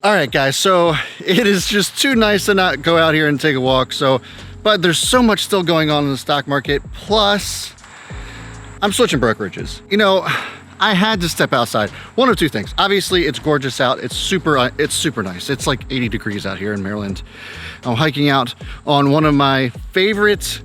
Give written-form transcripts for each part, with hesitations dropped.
All right, guys, so it is just too nice to not go out here and take a walk. But there's so much still going on in the stock market. Plus, I'm switching brokerages. You know, I had to step outside. One of two things. Obviously, it's gorgeous out. It's super nice. It's like 80 degrees out here in Maryland. I'm hiking out on one of my favorite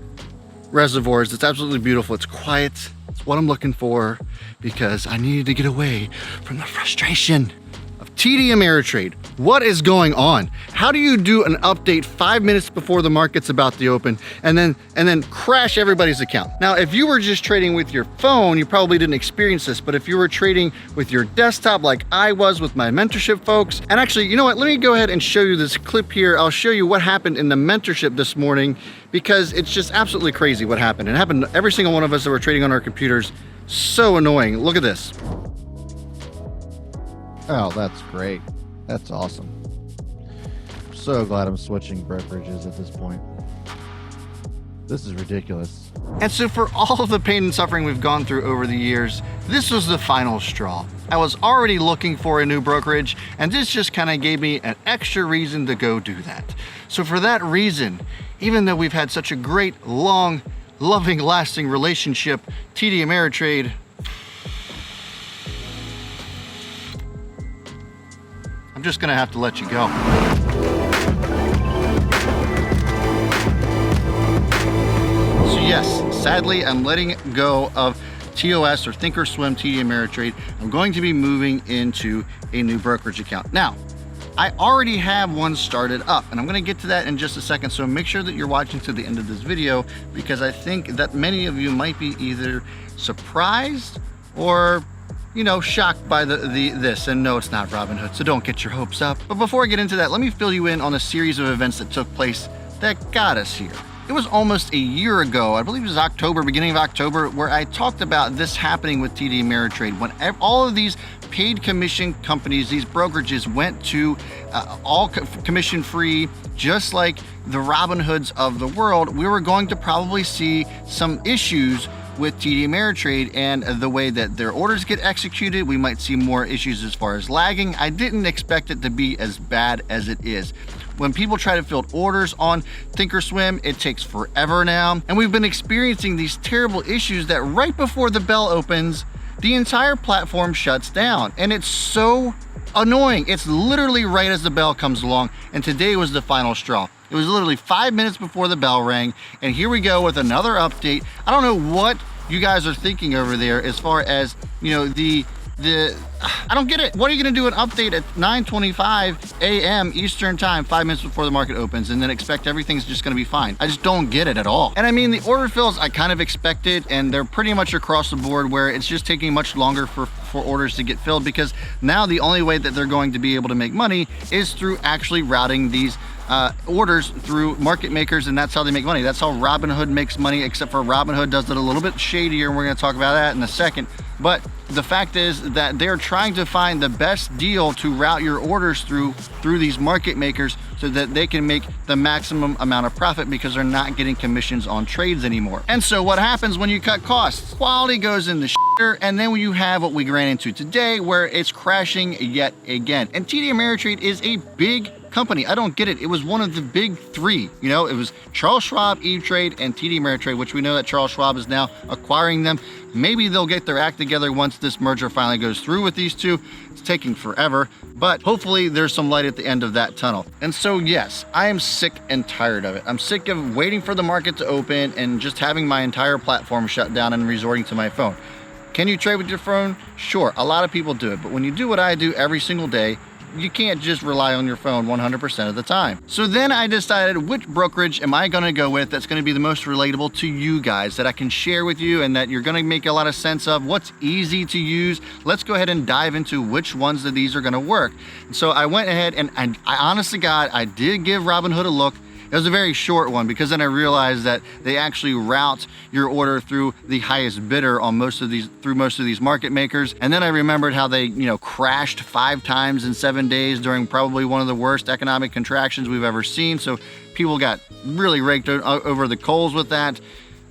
reservoirs. It's absolutely beautiful. It's quiet. It's what I'm looking for because I needed to get away from the frustration of TD Ameritrade. What is going on? How do you do an update 5 minutes before the market's about to open and then crash everybody's account? Now, if you were just trading with your phone, you probably didn't experience this, but if you were trading with your desktop like I was with my mentorship folks, and actually, you know what? Let me go ahead and show you this clip here. I'll show you what happened in the mentorship this morning because it's just absolutely crazy what happened. It happened to every single one of us that were trading on our computers. So annoying. Look at this. Oh, that's great. That's awesome. I'm so glad I'm switching brokerages at this point. This is ridiculous. And so for all of the pain and suffering we've gone through over the years, this was the final straw. I was already looking for a new brokerage, and this just kind of gave me an extra reason to go do that. So for that reason, even though we've had such a great, long, loving, lasting relationship, TD Ameritrade, I'm just gonna have to let you go. So yes, sadly, I'm letting go of TOS or ThinkOrSwim TD Ameritrade. I'm going to be moving into a new brokerage account. Now, I already have one started up, and I'm gonna get to that in just a second, so make sure that you're watching to the end of this video because I think that many of you might be either surprised or shocked by this. And no, it's not Robinhood, so don't get your hopes up. But before I get into that, let me fill you in on a series of events that took place that got us here. It was almost a year ago, I believe it was October, beginning of October, where I talked about this happening with TD Ameritrade. When all of these paid commission companies, these brokerages went to all commission free, just like the Robinhoods of the world, we were going to probably see some issues with TD Ameritrade and the way that their orders get executed. We might see more issues as far as lagging. I didn't expect it to be as bad as it is. When people try to fill orders on ThinkOrSwim, it takes forever now. And we've been experiencing these terrible issues that right before the bell opens, the entire platform shuts down. And it's so annoying. It's literally right as the bell comes along. And today was the final straw. It was literally 5 minutes before the bell rang, and here we go with another update. I don't know what you guys are thinking over there as far as, I don't get it. What are you gonna do an update at 9:25 a.m. Eastern time, 5 minutes before the market opens, and then expect everything's just gonna be fine? I just don't get it at all. And I mean, the order fills I kind of expected, and they're pretty much across the board where it's just taking much longer for orders to get filled because now the only way that they're going to be able to make money is through actually routing these orders through market makers, and that's how they make money. That's how Robinhood makes money, except for Robinhood does it a little bit shadier, and we're going to talk about that in a second. But the fact is that they're trying to find the best deal to route your orders through these market makers so that they can make the maximum amount of profit because they're not getting commissions on trades anymore. And so what happens when you cut costs? Quality goes in the shitter, and then when you have what we ran into today where it's crashing yet again. And TD Ameritrade is a big company. I don't get it. It was one of the big three. It was Charles Schwab, E-Trade, and TD Ameritrade, which we know that Charles Schwab is now acquiring them. Maybe they'll get their act together once this merger finally goes through with these two. It's taking forever, but hopefully there's some light at the end of that tunnel. And so yes, I am sick and tired of it. I'm sick of waiting for the market to open and just having my entire platform shut down and resorting to my phone. Can you trade with your phone? Sure, a lot of people do it, but when you do what I do every single day, you can't just rely on your phone 100% of the time. So then I decided, which brokerage am I gonna go with that's gonna be the most relatable to you guys, that I can share with you and that you're gonna make a lot of sense of, what's easy to use. Let's go ahead and dive into which ones of these are gonna work. So I went ahead and I honest to God, I did give Robinhood a look. It was a very short one because then I realized that they actually route your order through the highest bidder on most of these market makers. And then I remembered how they, crashed 5 times in 7 days during probably one of the worst economic contractions we've ever seen. So people got really raked over the coals with that.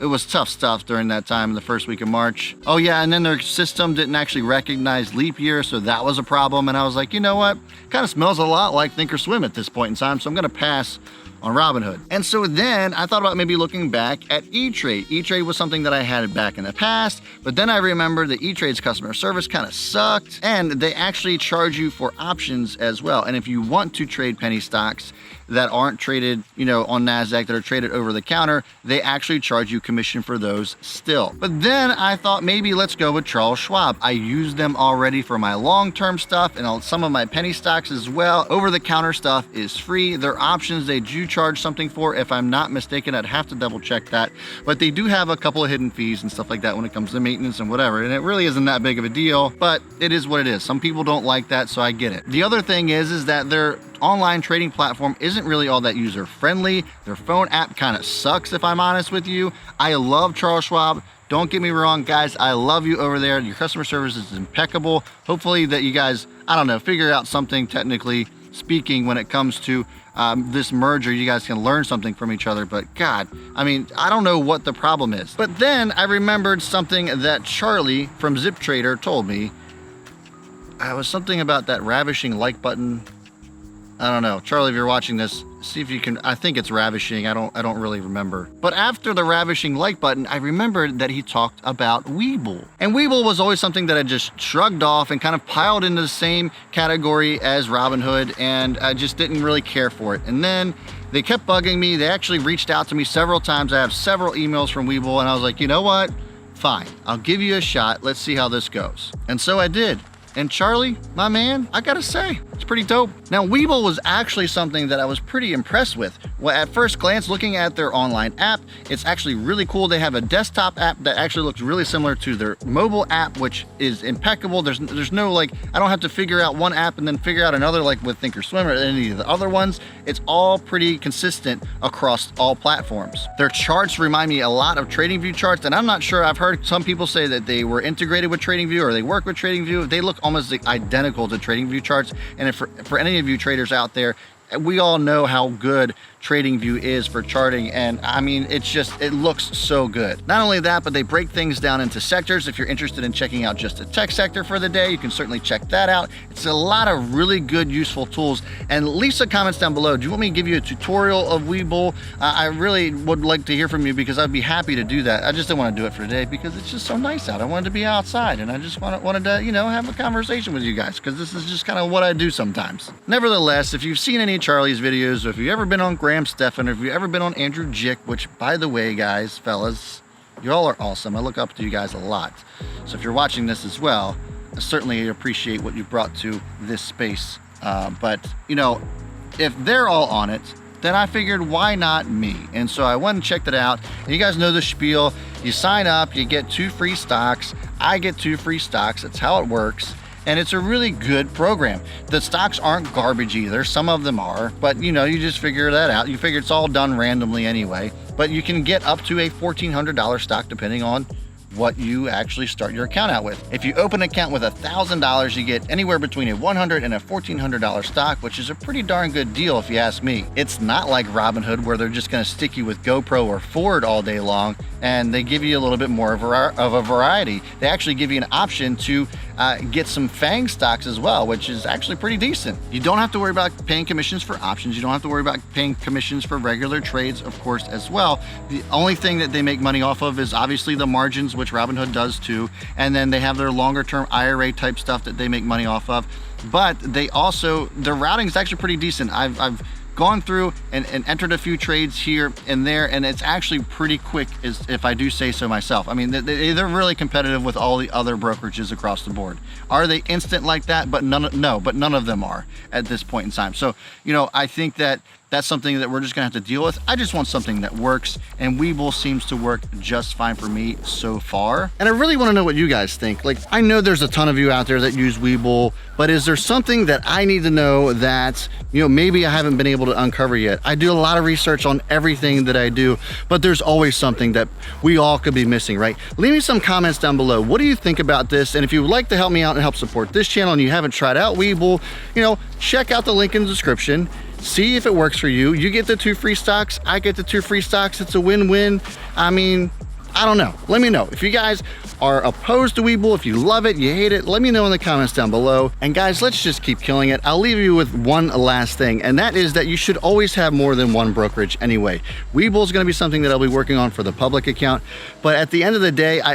it was tough stuff during that time in the first week of March. Oh yeah, and then their system didn't actually recognize leap year, so that was a problem. And I was like, you know what? Kind of smells a lot like ThinkOrSwim at this point in time, so I'm gonna pass on Robinhood. And so then I thought about maybe looking back at E-Trade. E-Trade was something that I had back in the past, but then I remembered that E-Trade's customer service kind of sucked, and they actually charge you for options as well. And if you want to trade penny stocks that aren't traded, you know, on NASDAQ, that are traded over the counter, they actually charge you commission for those still. But then I thought maybe let's go with Charles Schwab. I use them already for my long-term stuff and some of my penny stocks as well. Over-the-counter stuff is free. Their options, they do charge something for. If I'm not mistaken, I'd have to double check that. But they do have a couple of hidden fees and stuff like that when it comes to maintenance and whatever. And it really isn't that big of a deal, but it is what it is. Some people don't like that, so I get it. The other thing is that their online trading platform isn't really all that user friendly. Their phone app kind of sucks, if I'm honest with you. I love Charles Schwab. Don't get me wrong, guys. I love you over there. Your customer service is impeccable. Hopefully that you guys, I don't know, figure out something technically speaking when it comes to this merger. You guys can learn something from each other, but God, I mean, I don't know what the problem is. But then I remembered something that Charlie from Zip Trader told me. I was something about that ravishing like button. I don't know. Charlie, if you're watching this, see if you can, I think it's ravishing. I don't really remember. But after the ravishing like button, I remembered that he talked about Webull. And Webull was always something that I just shrugged off and kind of piled into the same category as Robinhood, and I just didn't really care for it. And then they kept bugging me. They actually reached out to me several times. I have several emails from Webull, and I was like, you know what? Fine, I'll give you a shot. Let's see how this goes. And so I did. And Charlie, my man, I gotta say, it's pretty dope. Now, Webull was actually something that I was pretty impressed with. Well, at first glance, looking at their online app, it's actually really cool. They have a desktop app that actually looks really similar to their mobile app, which is impeccable. There's no, like, I don't have to figure out one app and then figure out another like with ThinkOrSwim or any of the other ones. It's all pretty consistent across all platforms. Their charts remind me a lot of TradingView charts, and I'm not sure, I've heard some people say that they were integrated with TradingView or they work with TradingView. They look almost identical to TradingView charts. And if for any of you traders out there, we all know how good TradingView is for charting, and I mean, it looks so good. Not only that, but they break things down into sectors. If you're interested in checking out just a tech sector for the day, you can certainly check that out. It's a lot of really good, useful tools. And leave some comments down below. Do you want me to give you a tutorial of Webull? I really would like to hear from you, because I'd be happy to do that. I just didn't want to do it for today because it's just so nice out. I wanted to be outside, and I just wanted to, you know, have a conversation with you guys, because this is just kind of what I do sometimes. Nevertheless, if you've seen any of Charlie's videos, or if you've ever been on Stephan, or if you've ever been on Andrew Jick, which, by the way, guys, fellas, y'all are awesome. I look up to you guys a lot. So if you're watching this as well, I certainly appreciate what you brought to this space. But, you know, if they're all on it, then I figured, why not me? And so I went and checked it out. And you guys know the spiel. You sign up, you get 2 free stocks. I get 2 free stocks. That's how it works. And it's a really good program. The stocks aren't garbage either. Some of them are, but you know, you just figure that out. You figure it's all done randomly anyway, but you can get up to a $1,400 stock depending on what you actually start your account out with. If you open an account with $1,000, you get anywhere between a $100 and a $1,400 stock, which is a pretty darn good deal if you ask me. It's not like Robinhood, where they're just gonna stick you with GoPro or Ford all day long, and they give you a little bit more of a variety. They actually give you an option to get some FANG stocks as well, which is actually pretty decent. You don't have to worry about paying commissions for options. You don't have to worry about paying commissions for regular trades, of course, as well. The only thing that they make money off of is obviously the margins, which Robinhood does too. And then they have their longer term IRA type stuff that they make money off of. But they also, their routing is actually pretty decent. I've gone through and entered a few trades here and there, and it's actually pretty quick, if I do say so myself. I mean, they're really competitive with all the other brokerages across the board. Are they instant like that? But none of them are at this point in time. So, you know, I think that that's something that we're just gonna have to deal with. I just want something that works, and Webull seems to work just fine for me so far. And I really wanna know what you guys think. Like, I know there's a ton of you out there that use Webull, but is there something that I need to know that, you know, maybe I haven't been able to uncover yet? I do a lot of research on everything that I do, but there's always something that we all could be missing, right? Leave me some comments down below. What do you think about this? And if you would like to help me out and help support this channel and you haven't tried out Webull, you know, check out the link in the description. See if it works for you. You get the 2 free stocks, I get the 2 free stocks. It's a win-win. I mean, I don't know. Let me know. If you guys are opposed to Webull, if you love it, you hate it, let me know in the comments down below. And guys, let's just keep killing it. I'll leave you with one last thing, and that is that you should always have more than one brokerage anyway. Webull is going to be something that I'll be working on for the public account, but at the end of the day, I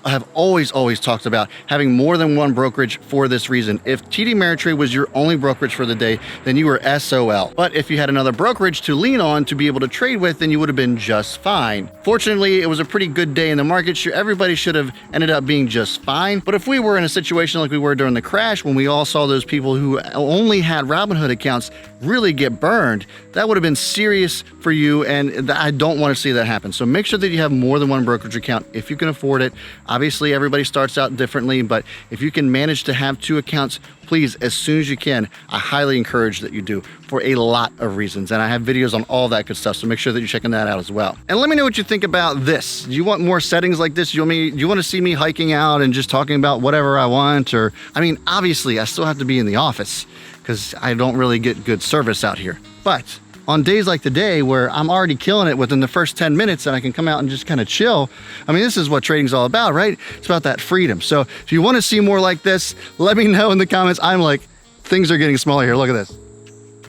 have always talked about having more than one brokerage for this reason. If TD Ameritrade was your only brokerage for the day, then you were SOL. But if you had another brokerage to lean on to be able to trade with, then you would have been just fine. Fortunately, it was a pretty good day in the market. Sure, everybody should have ended up being just fine. But if we were in a situation like we were during the crash, when we all saw those people who only had Robinhood accounts really get burned, that would have been serious for you, and I don't want to see that happen. So make sure that you have more than one brokerage account if you can afford it. Obviously, everybody starts out differently, but if you can manage to have 2 accounts, please, as soon as you can, I highly encourage that you do, for a lot of reasons. And I have videos on all that good stuff, so make sure that you're checking that out as well. And let me know what you think about this. Do you want more settings like this? Do you want to see me hiking out and just talking about whatever I want? Or, I mean, obviously, I still have to be in the office because I don't really get good service out here. But on days like today where I'm already killing it within the first 10 minutes and I can come out and just kind of chill, I mean, this is what trading's all about, right? It's about that freedom. So if you want to see more like this, let me know in the comments. I'm like, things are getting smaller here. Look at this.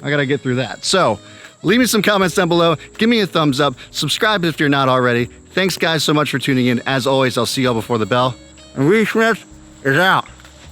I got to get through that. So leave me some comments down below. Give me a thumbs up. Subscribe if you're not already. Thanks, guys, so much for tuning in. As always, I'll see y'all before the bell. And Smith is out.